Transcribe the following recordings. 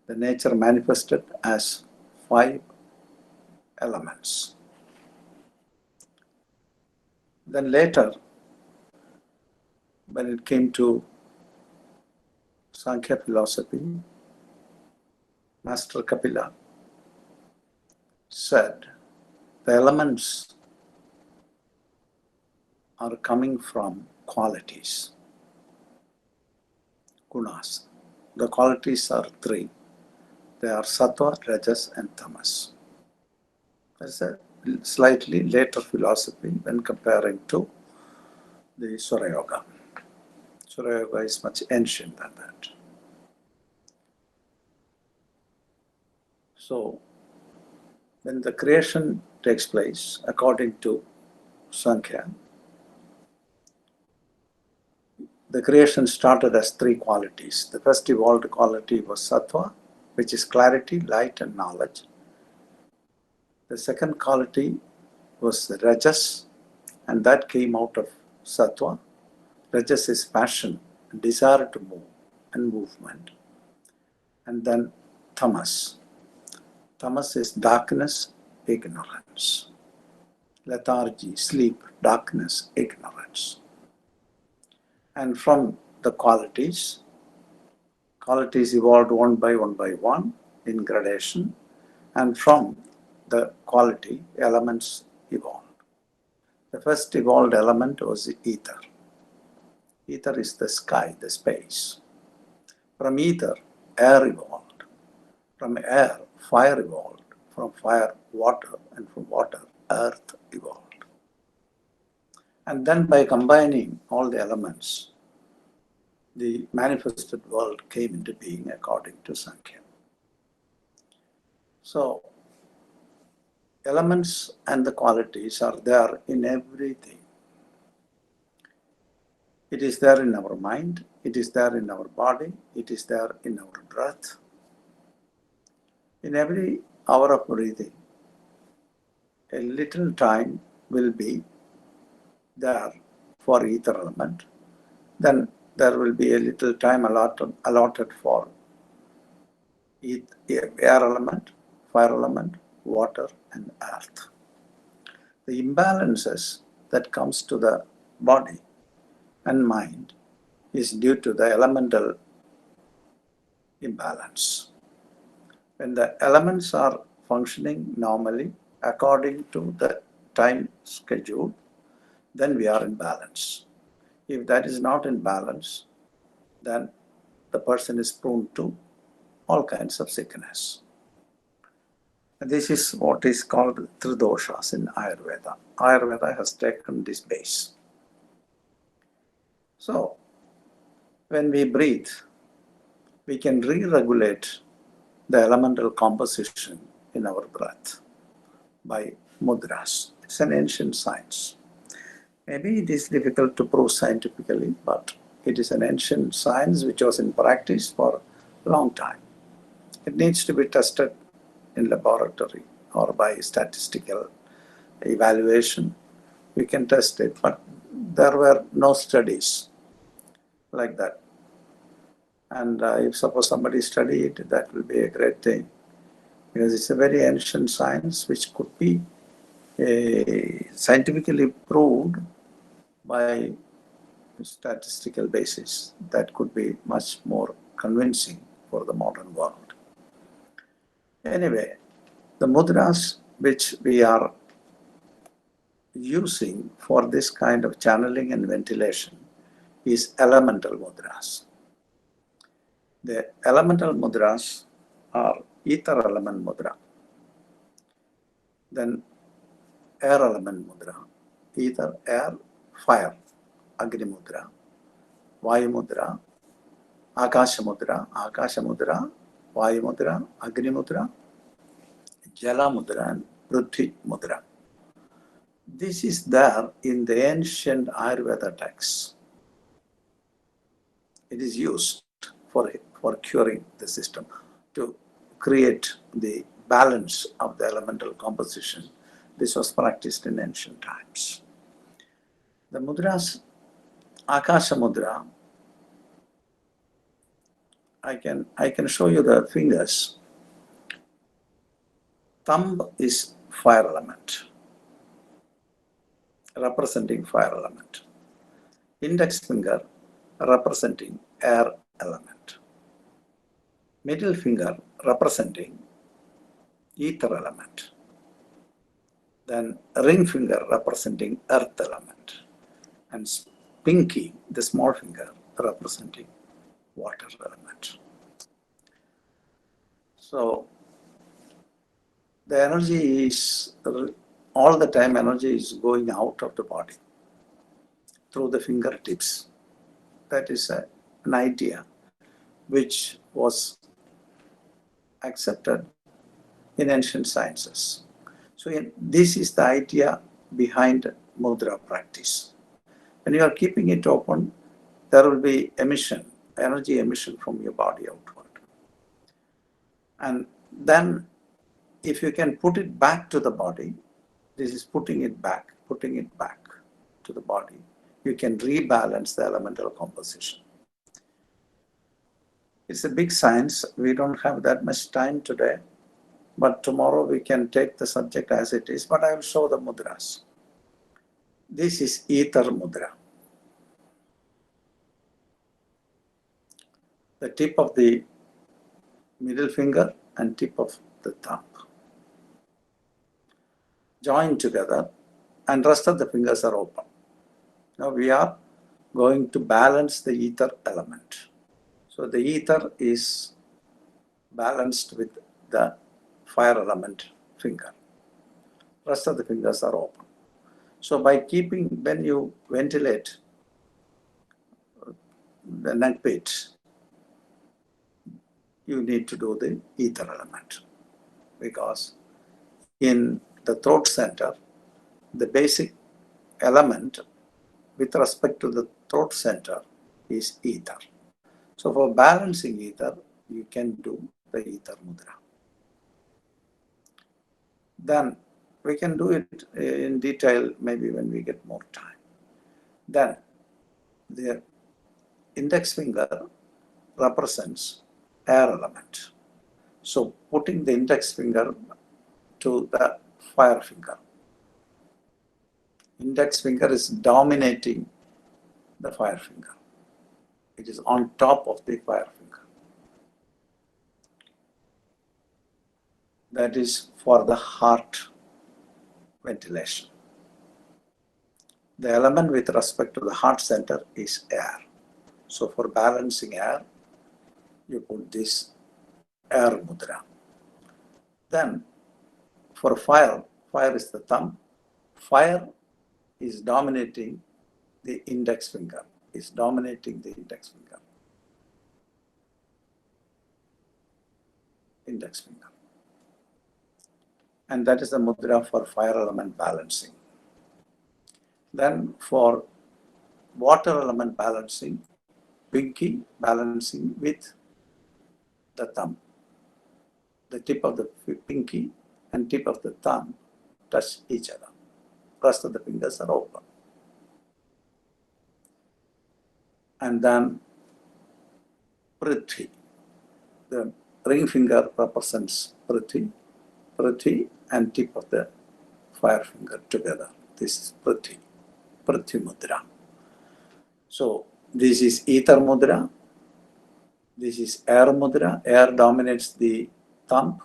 the nature manifested as 5 elements. Then later, when it came to Sankhya philosophy, Master Kapila said the elements are coming from qualities, gunas. The qualities are 3. They are sattva, rajas and tamas. That's a slightly later philosophy when comparing to the Sura Yoga. Sura Yoga is much ancient than that. So, when the creation takes place, according to Sankhya, the creation started as 3 qualities. The first evolved quality was sattva, which is clarity, light and knowledge. The second quality was the rajas, and that came out of sattva. Rajas is passion, desire to move and movement. And then tamas. Tamas is darkness, ignorance. Lethargy, sleep, darkness, ignorance. And from the qualities evolved one by one in gradation, and from the quality, elements evolved. The first evolved element was ether. Ether is the sky, the space. From ether, air evolved. From air, fire evolved. From fire, water. And from water, earth evolved. And then by combining all the elements, the manifested world came into being according to Sankhya. So, elements and the qualities are there in everything. It is there in our mind, it is there in our body, it is there in our breath. In every hour of breathing, a little time will be there for ether element. Then there will be a little time allotted for air element, fire element, water and earth. The imbalances that comes to the body and mind is due to the elemental imbalance. When the elements are functioning normally according to the time schedule, then we are in balance. If that is not in balance, then the person is prone to all kinds of sickness. And this is what is called tridoshas in Ayurveda. Ayurveda has taken this base. So, when we breathe, we can re-regulate the elemental composition in our breath by mudras. It's an ancient science. Maybe it is difficult to prove scientifically, but it is an ancient science which was in practice for a long time. It needs to be tested in laboratory or by statistical evaluation. We can test it, but there were no studies like that. And if suppose somebody study it, that will be a great thing, because it's a very ancient science which could be scientifically proved by statistical basis. That could be much more convincing for the modern world. Anyway, the mudras which we are using for this kind of channeling and ventilation is elemental mudras. The elemental mudras are ether element mudra, then air element mudra, ether, air, fire, Agni mudra, Vayu mudra, Akasha mudra, Vayu mudra, Agni mudra, Jala mudra and Prithvi mudra. This is there in the ancient Ayurveda texts. It is used for curing the system, to create the balance of the elemental composition. This was practiced in ancient times. The mudras, Akasha mudra I can show you the fingers. Thumb is fire element, representing fire element. Index finger representing air element. Middle finger representing ether element. Then ring finger representing earth element. And pinky, the small finger, representing water element. So the energy is, all the time energy is going out of the body through the fingertips. That is an idea which was accepted in ancient sciences. So this is the idea behind mudra practice. When you are keeping it open, there will be emission, energy emission from your body outward. And then if you can put it back to the body, this is putting it back to the body, you can rebalance the elemental composition. It's a big science. We don't have that much time today, but tomorrow we can take the subject as it is, but I will show the mudras. This is ether mudra. The tip of the middle finger and tip of the thumb joined together, and rest of the fingers are open. Now we are going to balance the ether element. So the ether is balanced with the fire element finger. Rest of the fingers are open. So by keeping, when you ventilate the neck pit, you need to do the ether element, because in the throat center, the basic element with respect to the throat center is ether. So for balancing ether, you can do the ether mudra. Then we can do it in detail maybe when we get more time. Then the index finger represents air element. So putting the index finger to the fire finger. Index finger is dominating the fire finger. It is on top of the fire finger. That is for the heart ventilation. The element with respect to the heart center is air. So for balancing air, you put this air mudra. Then for fire, fire is the thumb. Fire is dominating the index finger, Index finger. And that is the mudra for fire element balancing. Then for water element balancing, pinky balancing with the thumb. The tip of the pinky and tip of the thumb touch each other. Rest of the fingers are open. And then Prithvi. The ring finger represents Prithvi and tip of the fire finger together. This is Prithvi mudra. So this is ether mudra. This is air mudra. Air dominates the thumb.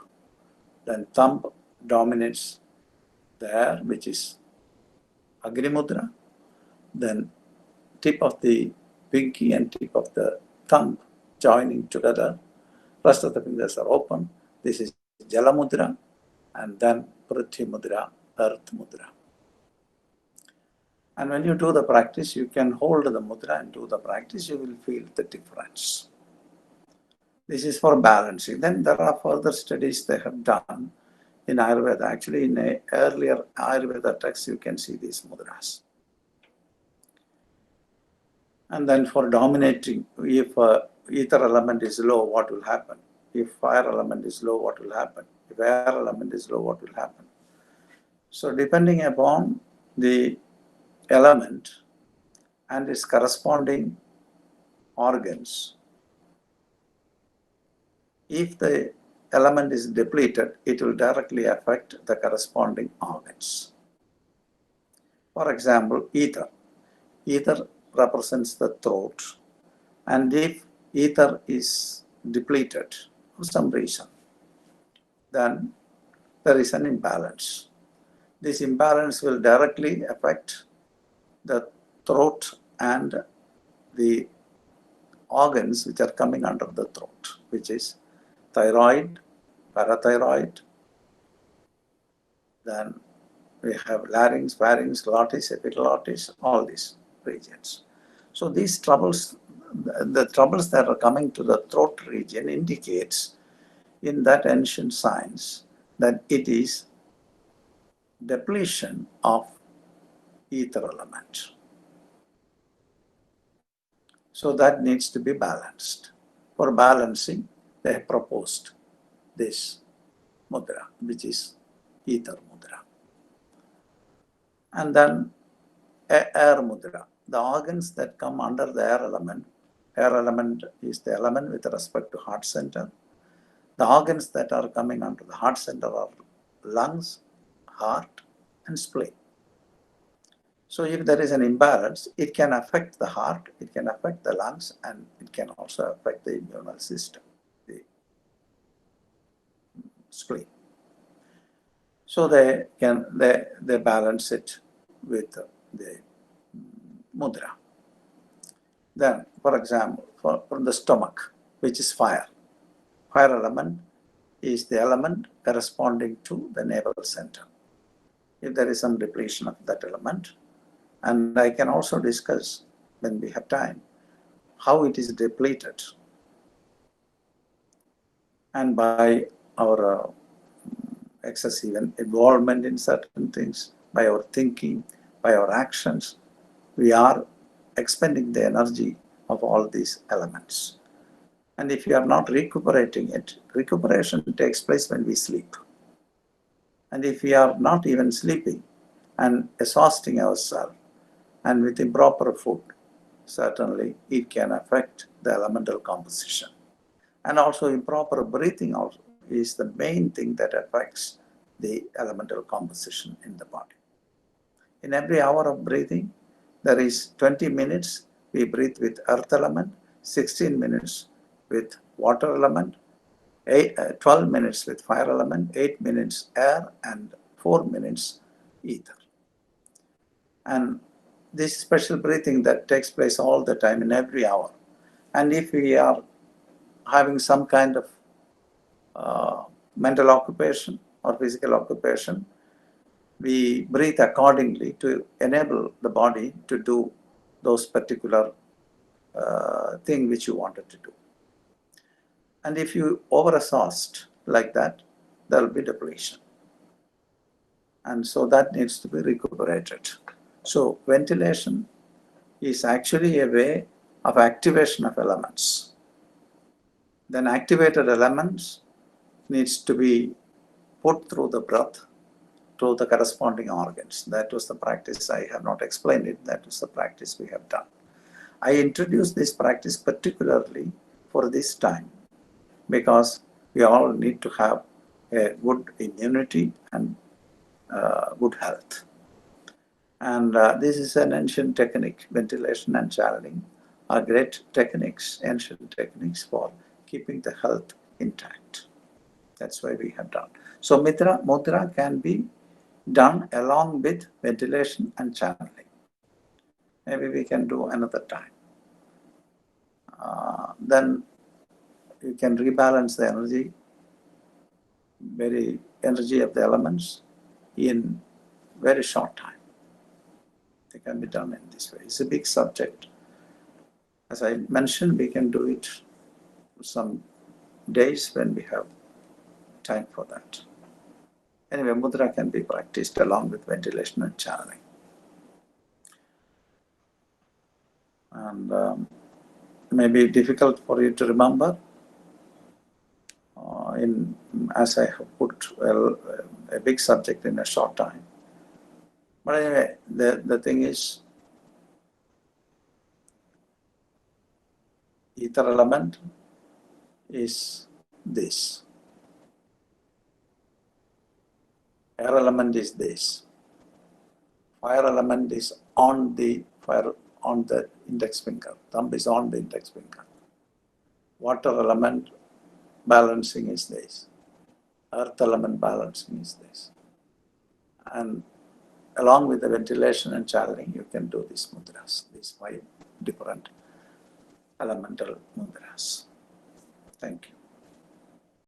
Then thumb dominates the air, which is Agni mudra. Then tip of the pinky and tip of the thumb joining together. Rest of the fingers are open. This is Jala mudra. And then Prithvi mudra, earth mudra. And when you do the practice, you can hold the mudra and do the practice, you will feel the difference. This is for balancing. Then there are further studies they have done in Ayurveda. Actually, in an earlier Ayurveda text, you can see these mudras. And then for dominating, if ether element is low, what will happen? If fire element is low, what will happen? If air element is low, what will happen? So depending upon the element and its corresponding organs, if the element is depleted, it will directly affect the corresponding organs. For example, ether. Ether represents the throat, and if ether is depleted for some reason, then there is an imbalance. This imbalance will directly affect the throat and the organs which are coming under the throat, which is thyroid, parathyroid, then we have larynx, pharynx, glottis, epiglottis, all these regions. So these troubles, the troubles that are coming to the throat region indicates in that ancient science that it is depletion of ether element. So that needs to be balanced. For balancing, they have proposed this mudra, which is ether mudra. And then air mudra. The organs that come under the air element is the element with respect to heart center. The organs that are coming under the heart center are lungs, heart, and spleen. So if there is an imbalance, it can affect the heart, it can affect the lungs, and it can also affect the immune system, the spleen. So they balance it with the mudra. Then, for example, from the stomach, which is fire. Fire element is the element corresponding to the navel center. If there is some depletion of that element, and I can also discuss when we have time how it is depleted, and by our excessive involvement in certain things, by our thinking, by our actions, we are expending the energy of all these elements. And if we are not recuperating it, recuperation takes place when we sleep. And if we are not even sleeping and exhausting ourselves and with improper food, certainly it can affect the elemental composition. And also improper breathing also is the main thing that affects the elemental composition in the body. In every hour of breathing, there is 20 minutes we breathe with earth element, 16 minutes with water element, 12 minutes with fire element, 8 minutes air, and 4 minutes ether. And this special breathing that takes place all the time in every hour. And if we are having some kind of mental occupation or physical occupation, we breathe accordingly to enable the body to do those particular thing which you wanted to do. And if you over-exhaust like that, there will be depletion. And so that needs to be recuperated. So ventilation is actually a way of activation of elements. Then activated elements needs to be put through the breath to the corresponding organs. That was the practice. I have not explained it. That was the practice we have done. I introduced this practice particularly for this time because we all need to have a good immunity and good health. And this is an ancient technique. Ventilation and channeling are great techniques, ancient techniques for keeping the health intact. That's why we have done. So mudra can be done along with ventilation and channeling. Maybe we can do another time. Then you can rebalance the energy of the elements in very short time. It can be done in this way. It's a big subject. As I mentioned, we can do it some days when we have time for that. Anyway, mudra can be practiced along with ventilation and channeling. And maybe difficult for you to remember as I have put a big subject in a short time. But anyway, the thing is, ether element is this. Air element is this. Fire element is on the index finger. Thumb is on the index finger. Water element balancing is this. Earth element balancing is this. And along with the ventilation and channeling, you can do these mudras, these 5 different elemental mudras. Thank you.